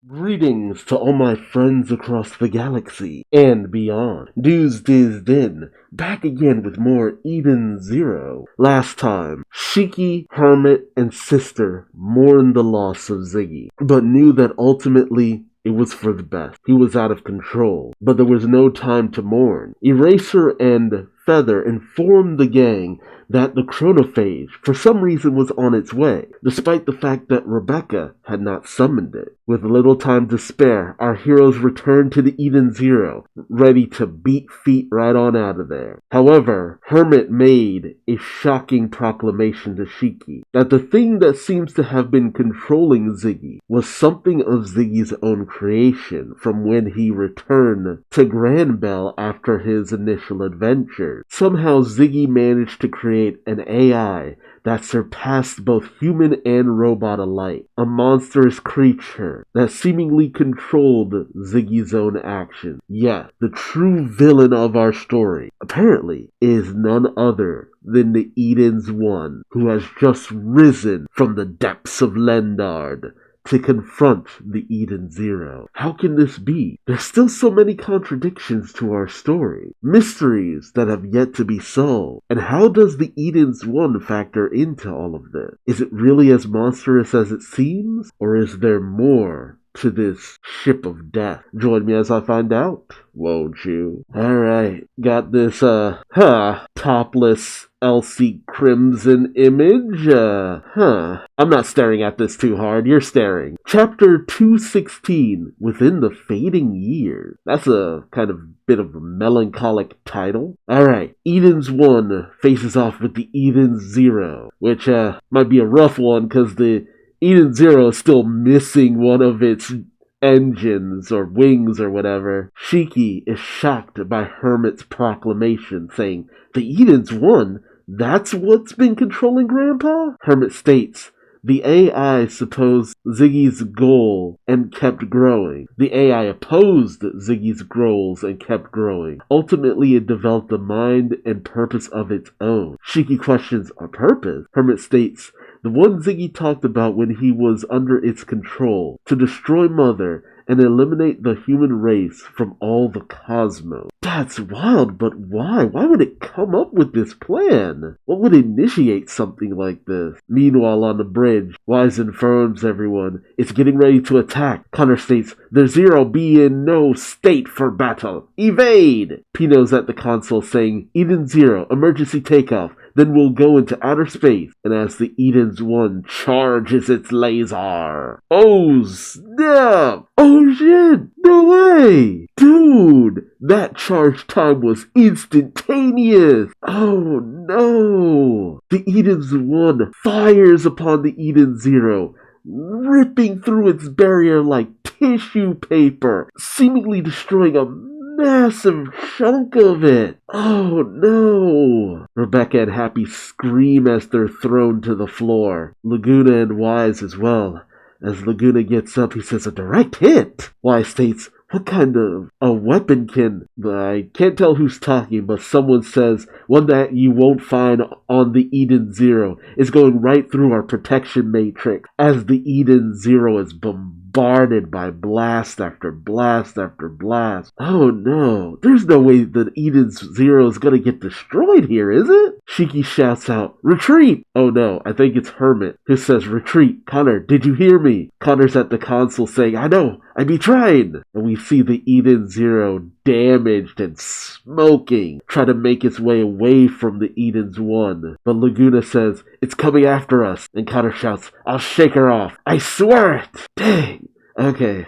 Greetings to all my friends across the galaxy and beyond. Dues Diz Din, back again with more Eden Zero. Last time, Shiki, Hermit, and Sister mourned the loss of Ziggy, but knew that ultimately it was for the best. He was out of control, but there was no time to mourn. Eraser and Feather informed the gang that the chronophage, for some reason, was on its way, despite the fact that Rebecca had not summoned it. With little time to spare, our heroes returned to the Eden Zero, ready to beat feet right on out of there. However, Hermit made a shocking proclamation to Shiki that the thing that seems to have been controlling Ziggy was something of Ziggy's own creation from when he returned to Granbell after his initial adventure. Somehow Ziggy managed to create an AI that surpassed both human and robot alike. A monstrous creature that seemingly controlled Ziggy's own actions. Yet, the true villain of our story, apparently, is none other than the Eden's One, who has just risen from the depths of Lendard to confront the Eden Zero. How can this be? There's still so many contradictions to our story, mysteries that have yet to be solved. And how does the Eden's One factor into all of this? Is it really as monstrous as it seems? Or is there more to this ship of death? Join me as I find out, won't you? Alright, got this, topless Elsie Crimson image, I'm not staring at this too hard, you're staring. Chapter 216, Within the Fading Years. That's a kind of bit of a melancholic title. Alright, Eden's One faces off with the Eden Zero, which, might be a rough one, because the Eden Zero is still missing one of its engines or wings or whatever. Shiki is shocked by Hermit's proclamation saying, "The Eden's One? That's what's been controlling Grandpa?" Hermit states, the AI supposed Ziggy's goal and kept growing. The AI opposed Ziggy's goals and kept growing. Ultimately, it developed a mind and purpose of its own. Shiki questions, a purpose? Hermit states, the one Ziggy talked about when he was under its control, to destroy Mother and eliminate the human race from all the cosmos. That's wild, but why? Why would it come up with this plan? What would initiate something like this? Meanwhile, on the bridge, Wise informs everyone it's getting ready to attack. Connor states, the Zero be in no state for battle. Evade! Pino's at the console saying, Eden Zero, emergency takeoff. Then we'll go into outer space, and as the Eden's One charges its laser. Oh, snap! Oh, shit! No way! Dude, that charge time was instantaneous! Oh, no! The Eden's One fires upon the Eden Zero, ripping through its barrier like tissue paper, seemingly destroying a massive chunk of it. Oh no! Rebecca and Happy scream as they're thrown to the floor. Laguna and Wise as well. As Laguna gets up, he says, a direct hit! Wise states, what kind of a weapon can... I can't tell who's talking, but someone says, one that you won't find on the Eden Zero is going right through our protection matrix as the Eden Zero is bombarded by blast after blast after blast. Oh no, there's no way the Eden Zero is gonna get destroyed here, is it? Shiki shouts out, retreat! Oh no, I think it's Hermit who says, retreat. Connor, did you hear me? Connor's at the console saying, I know, I be trying. And we see the Eden Zero damaged and smoking, try to make its way away from the Eden's One. But Laguna says, it's coming after us. And Connor shouts, I'll shake her off. I swear it! Dang. Okay.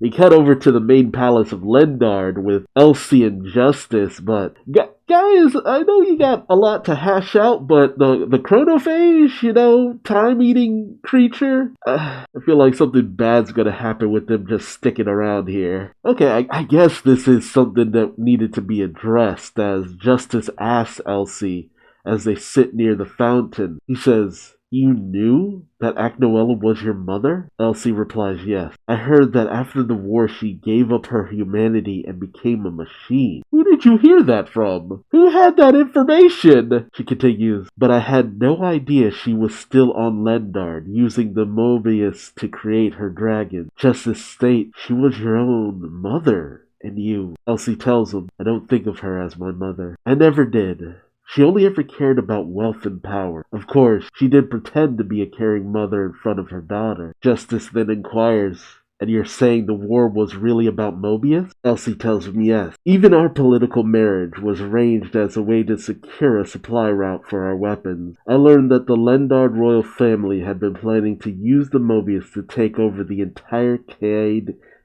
We cut over to the main palace of Lendard with Elsie and Justice, but guys, I know you got a lot to hash out, but the chronophage, time-eating creature, I feel like something bad's gonna happen with them just sticking around here. Okay, I guess this is something that needed to be addressed, as Justice asks Elsie as they sit near the fountain. He says, You knew that Agnoella was your mother? Elsie replies, yes. I heard that after the war she gave up her humanity and became a machine. Who did you hear that from? Who had that information? She continues, but I had no idea she was still on Lendard, using the Mobius to create her dragon. Justice states she was your own mother. And you. Elsie tells him, I don't think of her as my mother. I never did. She only ever cared about wealth and power. Of course, she did pretend to be a caring mother in front of her daughter. Justice then inquires, and you're saying the war was really about Mobius? Elsie tells him yes. Even our political marriage was arranged as a way to secure a supply route for our weapons. I learned that the Lendard royal family had been planning to use the Mobius to take over the entire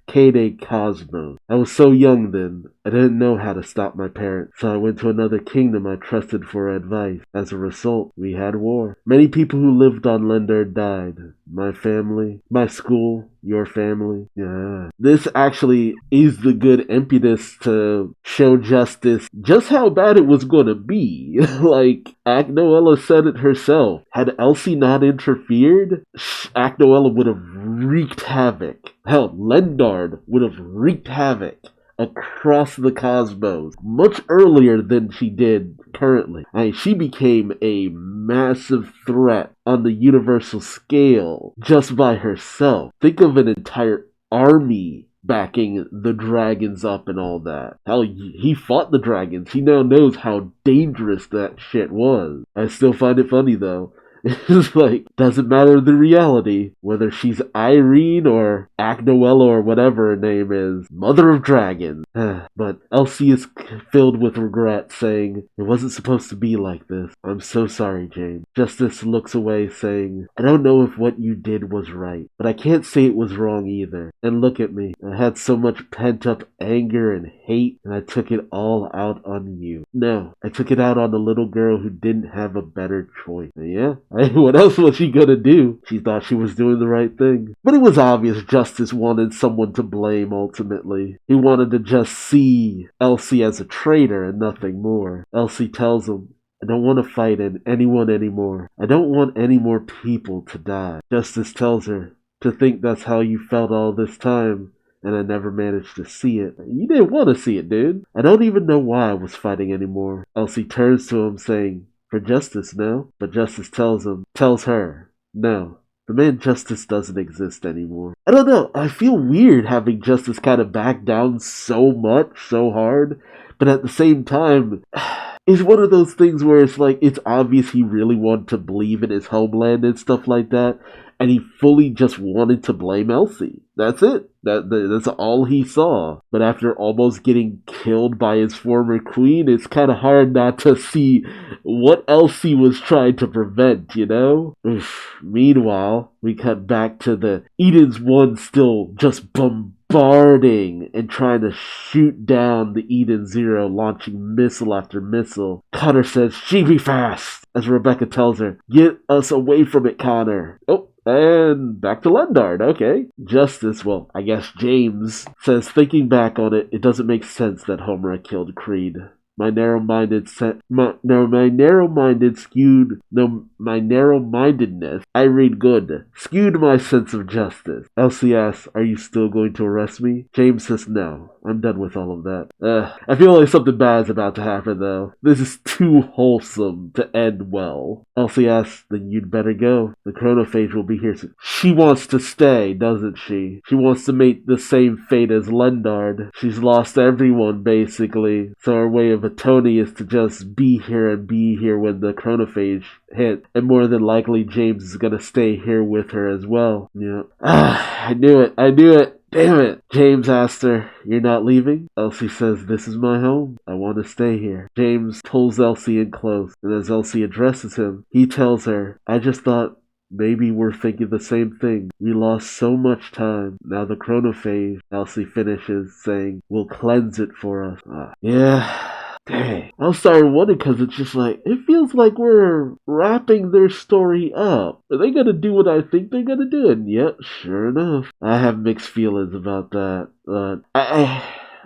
Cade Cosmos. I was so young then, I didn't know how to stop my parents, so I went to another kingdom I trusted for advice. As a result, we had war. Many people who lived on Lendard died. My family, my school, your family. Yeah. This actually is the good impetus to show Justice just how bad it was going to be. Like, Agnoella said it herself. Had Elsie not interfered, Agnoella would have wreaked havoc. Hell, Lendard would have wreaked havoc across the cosmos much earlier than she did currently. I mean, she became a massive threat on the universal scale just by herself. Think of an entire army backing the dragons up and all that. Hell, he fought the dragons. He now knows how dangerous that shit was. I still find it funny though. It's like, doesn't matter the reality, whether she's Irene or Agnoella or whatever her name is, Mother of Dragons. But Elsie is filled with regret, saying, it wasn't supposed to be like this. I'm so sorry, James. Justice looks away, saying, I don't know if what you did was right, but I can't say it was wrong either. And look at me. I had so much pent-up anger and hate, and I took it all out on you. No, I took it out on the little girl who didn't have a better choice. And yeah, what else was she gonna do? She thought she was doing the right thing. But it was obvious Justice wanted someone to blame ultimately. He wanted to just see Elsie as a traitor and nothing more. Elsie tells him, I don't want to fight anyone anymore. I don't want any more people to die. Justice tells her, to think that's how you felt all this time, and I never managed to see it. You didn't want to see it, dude. I don't even know why I was fighting anymore. Elsie turns to him saying, for Justice, no? But Justice tells her, no. The man Justice doesn't exist anymore. I don't know. I feel weird having Justice kind of back down so much, so hard. But at the same time, it's one of those things where it's like, it's obvious he really wanted to believe in his homeland and stuff like that. And he fully just wanted to blame Elsie. That's it. That's all he saw. But after almost getting killed by his former queen, it's kind of hard not to see what Elsie was trying to prevent, you know? Meanwhile, we cut back to the Eden's One still just bombarding and trying to shoot down the Eden Zero, launching missile after missile. Connor says, she be fast, as Rebecca tells her, get us away from it, Connor. Oh. And back to Lendard, okay. Justice, well, I guess James, says thinking back on it, it doesn't make sense that Homura killed Creed. My narrow-mindedness, I read good, skewed my sense of justice. Elsie asks, are you still going to arrest me? James says, no, I'm done with all of that. I feel like something bad's about to happen, though. This is too wholesome to end well. Elsie asks, then you'd better go. The chronophage will be here soon. She wants to stay, doesn't she? She wants to meet the same fate as Lendard. She's lost everyone, basically, so her way of atoning is to just be here when the chronophage hit. And more than likely, James is gonna stay here with her as well. Yeah. I knew it. Damn it. James asked her, you're not leaving? Elsie says, this is my home. I want to stay here. James pulls Elsie in close, and as Elsie addresses him, he tells her, I just thought maybe we're thinking the same thing. We lost so much time. Now the chronophage, Elsie finishes, saying, will cleanse it for us. Yeah. Dang. I'm starting to wonder because it's just like, it feels like we're wrapping their story up. Are they going to do what I think they're going to do? And yep, sure enough. I have mixed feelings about that.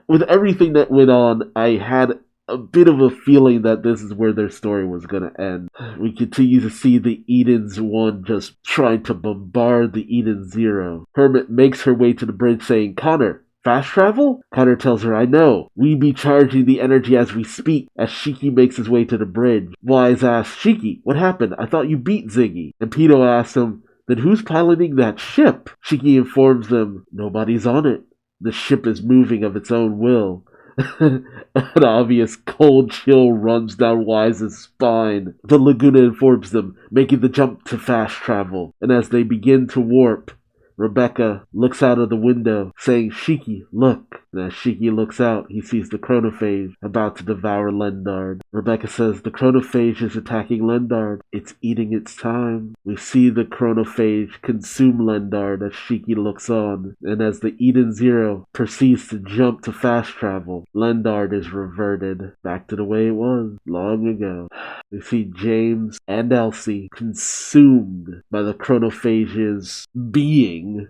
With everything that went on, I had a bit of a feeling that this is where their story was going to end. We continue to see the Eden's One just trying to bombard the Eden Zero. Hermit makes her way to the bridge saying, Connor, fast travel? Connor tells her, I know. We be charging the energy as we speak, as Shiki makes his way to the bridge. Wise asks, Shiki, what happened? I thought you beat Ziggy. And Pito asks him, then who's piloting that ship? Shiki informs them, nobody's on it. The ship is moving of its own will. An obvious cold chill runs down Wise's spine. The Laguna informs them, making the jump to fast travel. And as they begin to warp, Rebecca looks out of the window, saying, Shiki, look. And as Shiki looks out, he sees the chronophage about to devour Lendard. Rebecca says the chronophage is attacking Lendard. It's eating its time. We see the chronophage consume Lendard as Shiki looks on. And as the Eden Zero proceeds to jump to fast travel, Lendard is reverted back to the way it was long ago. We see James and Elsie consumed by the chronophage's being,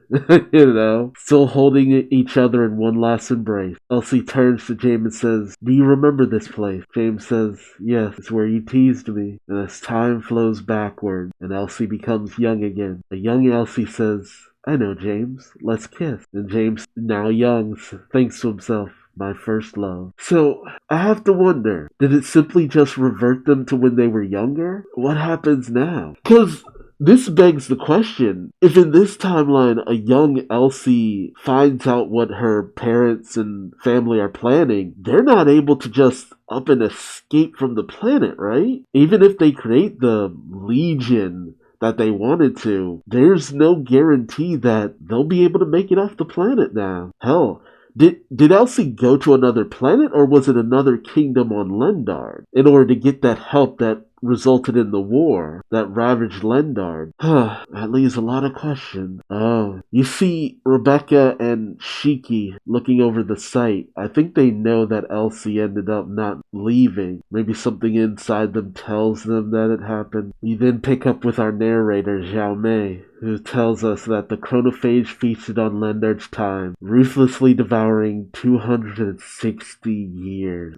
still holding each other in one last embrace. Elsie turns to James and says, do you remember this place? James says, yes, it's where you teased me. And as time flows backward and Elsie becomes young again, a young Elsie says, I know, James, let's kiss. And James, now young, thinks to himself, my first love. So, I have to wonder, did it simply just revert them to when they were younger? What happens now? Because this begs the question, if in this timeline a young Elsie finds out what her parents and family are planning, they're not able to just up and escape from the planet, right? Even if they create the Legion that they wanted to, there's no guarantee that they'll be able to make it off the planet now. Hell, did Elsie go to another planet, or was it another kingdom on Lendard in order to get that help that resulted in the war that ravaged Lendard? That leaves a lot of questions. Oh, you see Rebecca and Shiki looking over the site. I think they know that Elsie ended up not leaving. Maybe something inside them tells them that it happened. We then pick up with our narrator, Xiao Mei, who tells us that the chronophage feasted on Lendard's time, ruthlessly devouring 260 years.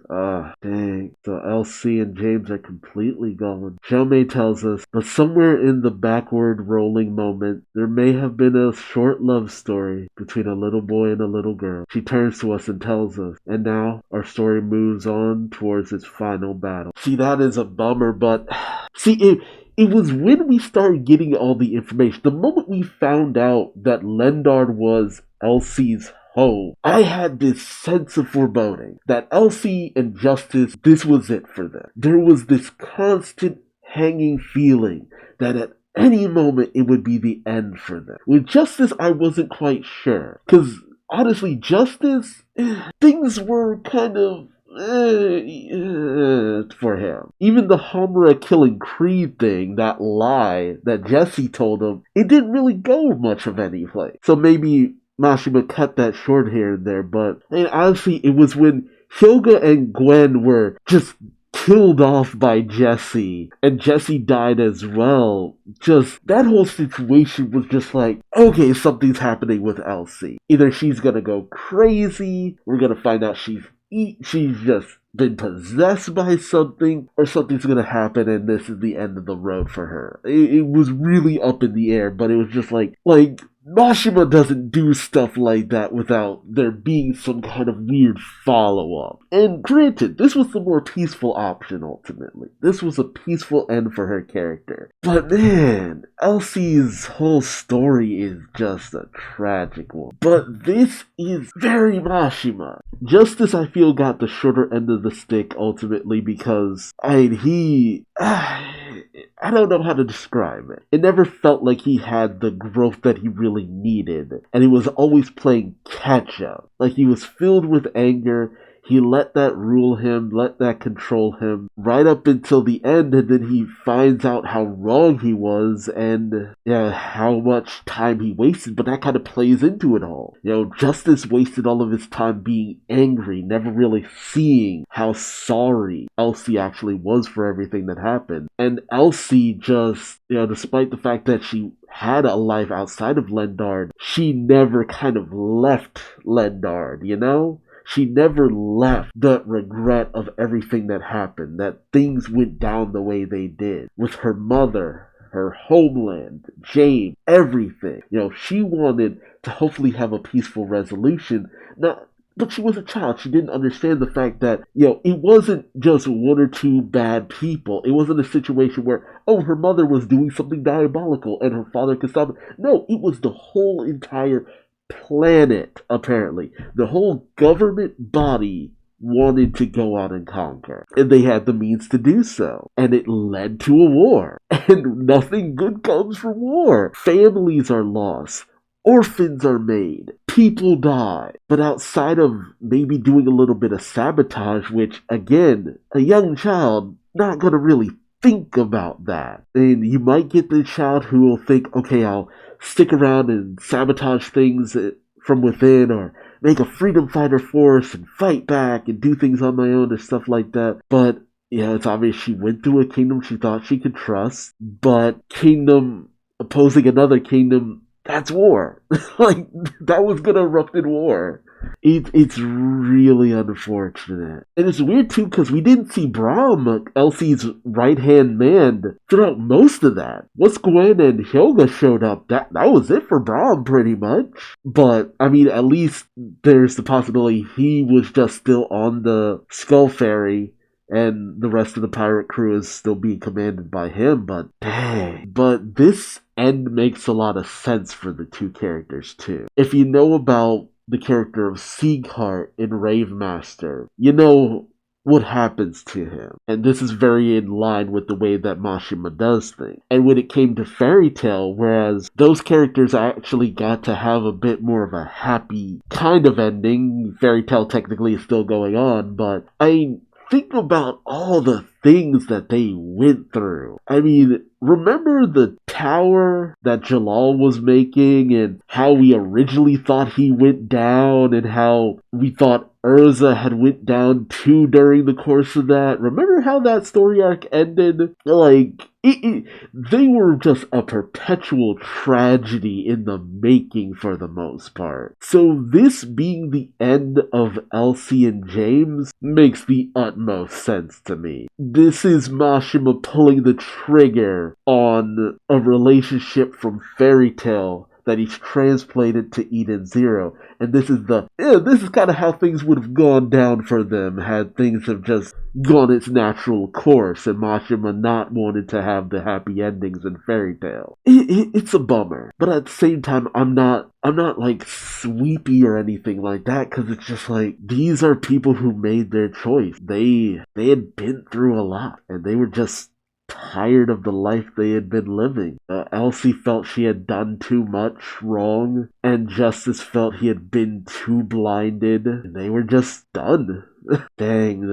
Dang. So Elsie and James are completely gone. Xiao Mei tells us, but somewhere in the backward rolling moment, there may have been a short love story between a little boy and a little girl. She turns to us and tells us, and now our story moves on towards its final battle. See, that is a bummer, but see, it was when we started getting all the information, the moment we found out that Lendard was Elsie's home, I had this sense of foreboding that Elsie and Justice, this was it for them. There was this constant hanging feeling that at any moment it would be the end for them. With Justice, I wasn't quite sure, because honestly, Justice, things were kind of for him. Even the Homura killing Creed thing, that lie that Jesse told him, it didn't really go much of any place. So maybe Mashima cut that short here and there, but honestly, it was when Hyoga and Gwen were just killed off by Jesse, and Jesse died as well. Just, that whole situation was just like, okay, something's happening with Elsie. Either she's gonna go crazy, we're gonna find out she's just been possessed by something, or something's gonna happen and this is the end of the road for her. It was really up in the air, but it was just like Mashima doesn't do stuff like that without there being some kind of weird follow-up. And granted, this was the more peaceful option ultimately. This was a peaceful end for her character. But man, Elsie's whole story is just a tragic one. But this is very Mashima. Justice, I feel, got the shorter end of the stick ultimately because, I don't know how to describe it. It never felt like he had the growth that he really needed. And he was always playing catch up. Like he was filled with anger. He let that rule him, let that control him, right up until the end, and then he finds out how wrong he was and how much time he wasted, but that kind of plays into it all. Justice wasted all of his time being angry, never really seeing how sorry Elsie actually was for everything that happened. And Elsie just, despite the fact that she had a life outside of Lendard, she never kind of left Lendard, she never left the regret of everything that happened, that things went down the way they did with her mother, her homeland, James, everything. She wanted to hopefully have a peaceful resolution. But she was a child. She didn't understand the fact that, it wasn't just one or two bad people. It wasn't a situation where, her mother was doing something diabolical and her father could stop it. No, it was the whole entire planet, apparently. The whole government body wanted to go out and conquer. And they had the means to do so. And it led to a war. And nothing good comes from war. Families are lost. Orphans are made. People die. But outside of maybe doing a little bit of sabotage, which, again, a young child not gonna really think about that. And you might get the child who will think, okay, I'll stick around and sabotage things from within, or make a freedom fighter force and fight back and do things on my own or stuff like that. But it's obvious she went through a kingdom she thought she could trust, but kingdom opposing another kingdom, that's war. Like, that was gonna erupt in war. It's really unfortunate. And it's weird too, because we didn't see Braum, Elsie's right-hand man, throughout most of that. Once Gwen and Helga showed up, that was it for Braum, pretty much. But, I mean, at least there's the possibility he was just still on the Skull Ferry, and the rest of the pirate crew is still being commanded by him, but dang. But this end makes a lot of sense for the two characters, too. If you know about the character of Sieghart in Ravemaster, you know what happens to him. And this is very in line with the way that Mashima does things. And when it came to Fairy Tail, whereas those characters actually got to have a bit more of a happy kind of ending, Fairy Tail technically is still going on, but think about all the things that they went through. I mean, remember the tower that Jalal was making, and how we originally thought he went down, and how we thought Urza had went down too during the course of that? Remember how that story arc ended? Like, they were just a perpetual tragedy in the making for the most part. So this being the end of Elsie and James makes the utmost sense to me. This is Mashima pulling the trigger on a relationship from Fairy Tail that he's translated to Eden Zero. And this is kind of how things would have gone down for them had things have just gone its natural course and Mashima not wanted to have the happy endings in Fairy Tail. It's a bummer, but at the same time, I'm not like sweepy or anything like that, because it's just like, these are people who made their choice. They had been through a lot, and they were just tired of the life they had been living. Elsie felt she had done too much wrong, and Justice felt he had been too blinded, and they were just done. Dang.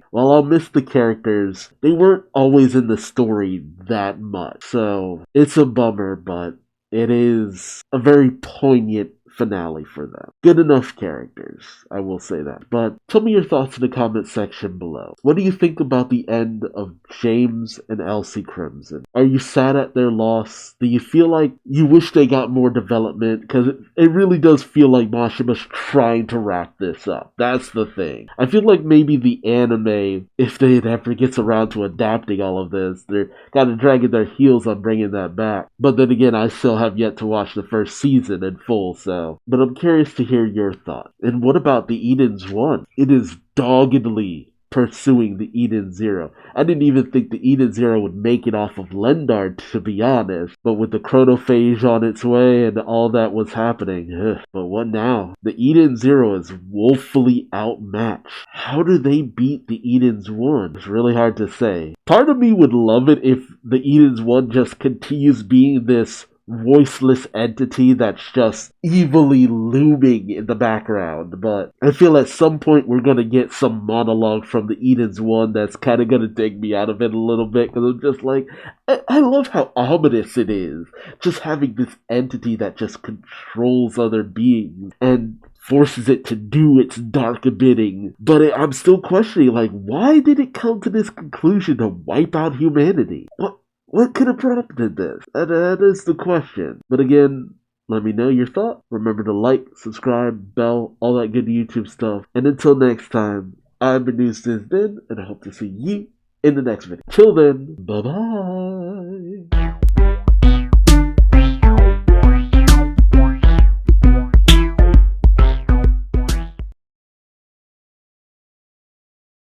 While I'll miss the characters, they weren't always in the story that much, so it's a bummer, but it is a very poignant finale for them. Good enough characters, I will say that. But tell me your thoughts in the comment section below. What do you think about the end of James and Elsie Crimson? Are you sad at their loss? Do you feel like you wish they got more development? Because it really does feel like Mashima's trying to wrap this up. That's the thing. I feel like maybe the anime, if it ever gets around to adapting all of this, they're kind of dragging their heels on bringing that back. But then again, I still have yet to watch the first season in full, so. But I'm curious to hear your thoughts. And what about the Eden's One? It is doggedly pursuing the Eden Zero. I didn't even think the Eden Zero would make it off of Lendar, to be honest. But with the chronophage on its way and all that was happening, but what now? The Eden Zero is woefully outmatched. How do they beat the Eden's One? It's really hard to say. Part of me would love it if the Eden's One just continues being this voiceless entity that's just evilly looming in the background, but I feel at some point we're gonna get some monologue from the Eden's One that's kind of gonna take me out of it a little bit, because I'm just like, I love how ominous it is, just having this entity that just controls other beings and forces it to do its dark bidding. But I'm still questioning, like, why did it come to this conclusion to wipe out humanity? What could have prompted this? That is the question. But again, Let me know your thought. Remember to like, subscribe, bell, all that good YouTube stuff. And until next time, I've been News This Ben, and I hope to see you in the next video. Till then, bye bye.